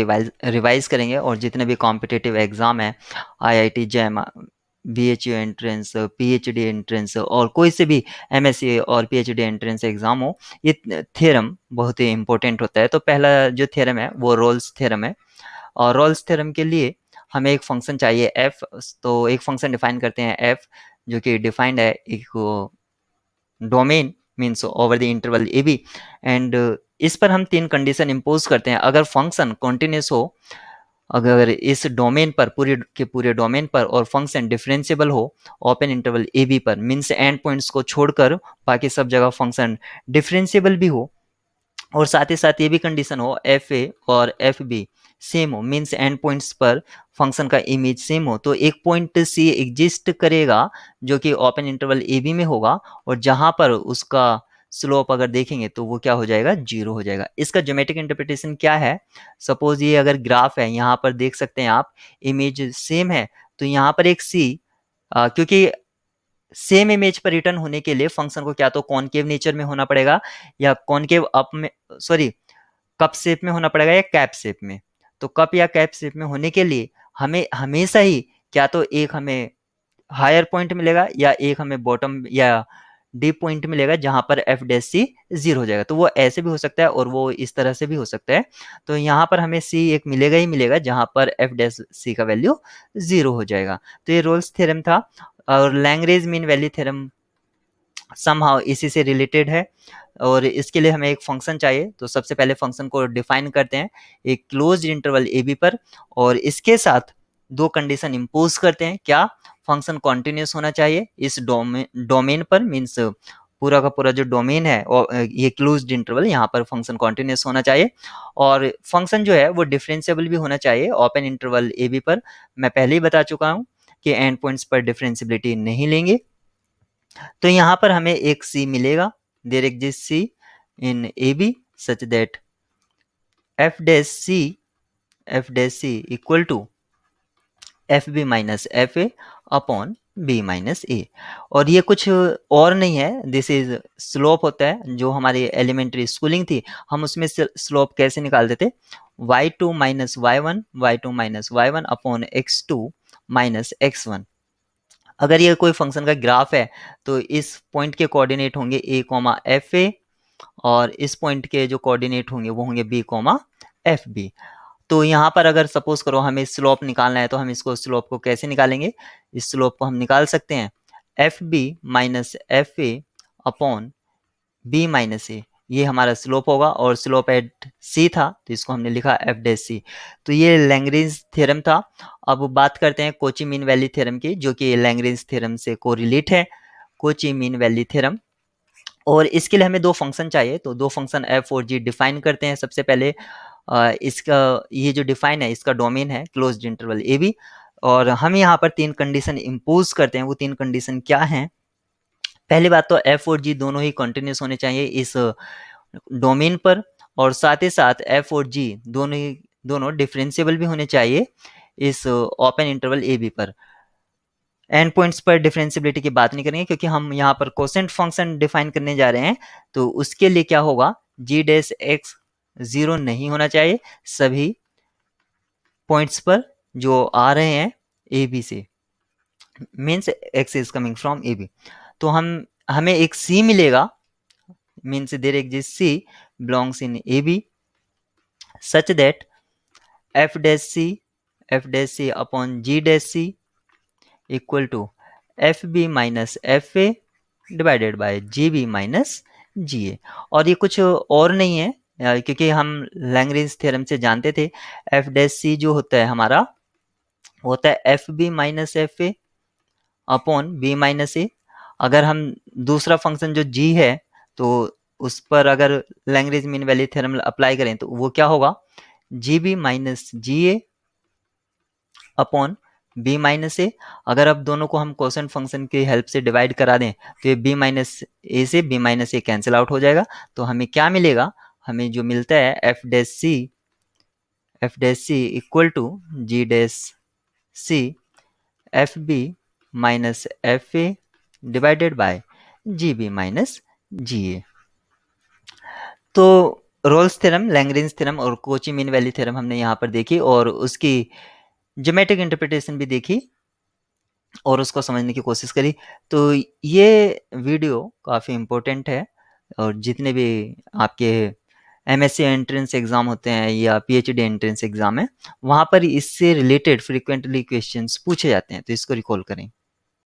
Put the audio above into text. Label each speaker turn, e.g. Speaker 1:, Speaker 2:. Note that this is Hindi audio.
Speaker 1: रिवाइज करेंगे और जितने भी कॉम्पिटिटिव एग्ज़ाम है, IIT jam, BHU entrance, PhD entrance और कोई से भी एमएससी और पीएचडी एंट्रेंस एग्ज़ाम हो, ये थ्योरम बहुत ही इंपॉर्टेंट होता है। तो पहला जो थ्योरम है वो रोल्स थ्योरम है, और रोल्स थ्योरम के लिए हमें एक फंक्शन चाहिए एफ। तो एक फंक्शन डिफाइन करते हैं एफ, जो कि डिफाइंड है एक domain means over the interval A B, and इस पर हम तीन कंडीशन इम्पोज करते हैं। अगर फंक्शन कॉन्टिन्यूस हो, अगर इस डोमेन पर पूरे के पूरे डोमेन पर, और फंक्शन डिफरेंशिएबल हो ओपन इंटरवल ए बी पर, मीन्स एंड पॉइंट्स को छोड़कर बाकी सब जगह फंक्शन डिफरेंशिएबल भी हो, और साथ ही साथ ये भी कंडीशन हो एफ ए और एफ बी सेम हो, मीन्स एंड पॉइंट्स पर फंक्शन का इमेज सेम हो, तो एक पॉइंट सी एग्जिस्ट करेगा जो कि ओपन इंटरवल ए बी में होगा, और जहां पर उसका स्लोप अगर देखेंगे तो वो क्या हो जाएगा, जीरो हो जाएगा। इसका ज्योमेट्रिक इंटरप्रिटेशन क्या है, सपोज ये अगर ग्राफ है, यहाँ पर देख सकते हैं आप इमेज सेम है, तो यहाँ पर एक सी, क्योंकि सेम इमेज पर रिटर्न होने के लिए फंक्शन को क्या तो कॉनकेव नेचर में होना पड़ेगा, या कॉनकेव अप में, सॉरी, कप शेप में होना पड़ेगा या कैप शेप में। तो कप या कैप शेप में होने के लिए हमें हमेशा ही क्या तो एक हमें हायर पॉइंट मिलेगा, या एक हमें बॉटम या डीप पॉइंट मिलेगा जहां पर एफ डैश सी जीरो हो जाएगा। तो वो ऐसे भी हो सकता है और वो इस तरह से भी हो सकता है। तो यहाँ पर हमें सी एक मिलेगा ही मिलेगा जहां पर एफ डैश सी का वैल्यू जीरो हो जाएगा। तो ये रोल्स थ्योरम था, और Lagrange mean value theorem somehow इसी से रिलेटेड है। और इसके लिए हमें एक फंक्शन चाहिए, तो सबसे पहले फंक्शन को डिफाइन करते हैं एक क्लोज्ड इंटरवल ए बी पर, और इसके साथ दो कंडीशन इम्पोज करते हैं। क्या, फंक्शन कॉन्टिन्यूस होना चाहिए इस डोमेन पर, मीन्स पूरा का पूरा जो डोमेन है और ये क्लोज्ड इंटरवल, यहाँ पर फंक्शन कॉन्टिन्यूस होना चाहिए, और फंक्शन जो है वो डिफरेंशिएबल भी होना चाहिए ओपन इंटरवल ए बी पर। मैं पहले ही बता चुका हूँ कि एंड पॉइंट्स पर डिफरेंशिएबिलिटी नहीं लेंगे। तो यहाँ पर हमें एक सी मिलेगा, there exist C in A B such that F dash C equal to F B minus F A upon B minus A. और ये कुछ और नहीं है, दिस इज स्लोप होता है। जो हमारी एलिमेंट्री स्कूलिंग थी, हम उसमें स्लोप कैसे निकालते थे, y2 minus y1 minus y1 upon x2 minus x1। अगर ये कोई फंक्शन का ग्राफ है, तो इस पॉइंट के कोऑर्डिनेट होंगे ए कॉमा एफ ए, और इस पॉइंट के जो कोऑर्डिनेट होंगे वो होंगे बी कॉमा एफ बी। तो यहाँ पर अगर सपोज करो हमें स्लोप निकालना है, तो हम इसको स्लोप को कैसे निकालेंगे, इस स्लोप को हम निकाल सकते हैं F B minus F A upon B minus A, ये हमारा स्लोप होगा, और स्लोप एट सी था तो इसको हमने लिखा एफ डैश सी। तो ये लैग्रेंज थ्योरम था। अब बात करते हैं कोची मीन वैल्यू थ्योरम की, जो कि लैग्रेंज थ्योरम से कोरिलेट है, कोची मीन वैल्यू थ्योरम। और इसके लिए हमें दो फंक्शन चाहिए, तो दो फंक्शन एफ और जी डिफाइन करते हैं। सबसे पहले इसका ये जो डिफाइन है, इसका डोमेन है क्लोज्ड इंटरवल ए बी, और हम यहाँ पर तीन कंडीशन इम्पोज करते हैं। वो तीन कंडीशन क्या हैं, पहली बात तो एफ और जी दोनों ही कंटिन्यूस होने चाहिए इस डोमेन पर, और साथ ही साथ एफ और जी दोनों डिफरेंशिएबल भी होने चाहिए इस ओपन इंटरवल ए बी पर। एंड पॉइंट्स पर डिफरेंशिएबिलिटी की बात नहीं करेंगे, क्योंकि हम यहाँ पर कोसेंट फंक्शन डिफाइन करने जा रहे हैं। तो उसके लिए क्या होगा, जी डैश एक्स जीरो नहीं होना चाहिए सभी पॉइंट्स पर जो आ रहे हैं ए बी से, means X is coming from A B. तो हमें एक सी मिलेगा, means there exist C belongs in A B such that F dash C upon G dash C equal to F B minus F A divided by G B minus G A. और ये कुछ और नहीं है, क्योंकि हम लैग्रेंज थ्योरम से जानते थे एफ डैश सी जो होता है हमारा, वो होता है F B minus F A upon B minus A. अगर हम दूसरा फंक्शन जो जी है, तो उस पर अगर Lagrange mean value theorem apply करें तो वो क्या होगा, जी B minus G A upon B minus A. अगर अब दोनों को हम कोसेंट फंक्शन की हेल्प से डिवाइड करा दें, तो ये बी माइनस ए से बी माइनस ए कैंसिल आउट हो जाएगा। तो हमें क्या मिलेगा, हमें जो मिलता है F dash C equal to G dash C F B minus F A divided by G B minus G A. तो रोल्स थ्योरम, लैग्रेंज थ्योरम और कोची मीन वैल्यू थ्योरम हमने यहाँ पर देखी और उसकी ज्योमेट्रिक इंटरप्रिटेशन भी देखी और उसको समझने की कोशिश करी। तो ये वीडियो काफ़ी इम्पोर्टेंट है और जितने भी आपके एमएससी एंट्रेंस एग्ज़ाम होते हैं या पीएचडी एंट्रेंस एग्ज़ाम है, वहाँ पर इससे रिलेटेड फ्रीक्वेंटली क्वेश्चंस पूछे जाते हैं, तो इसको रिकॉल करें।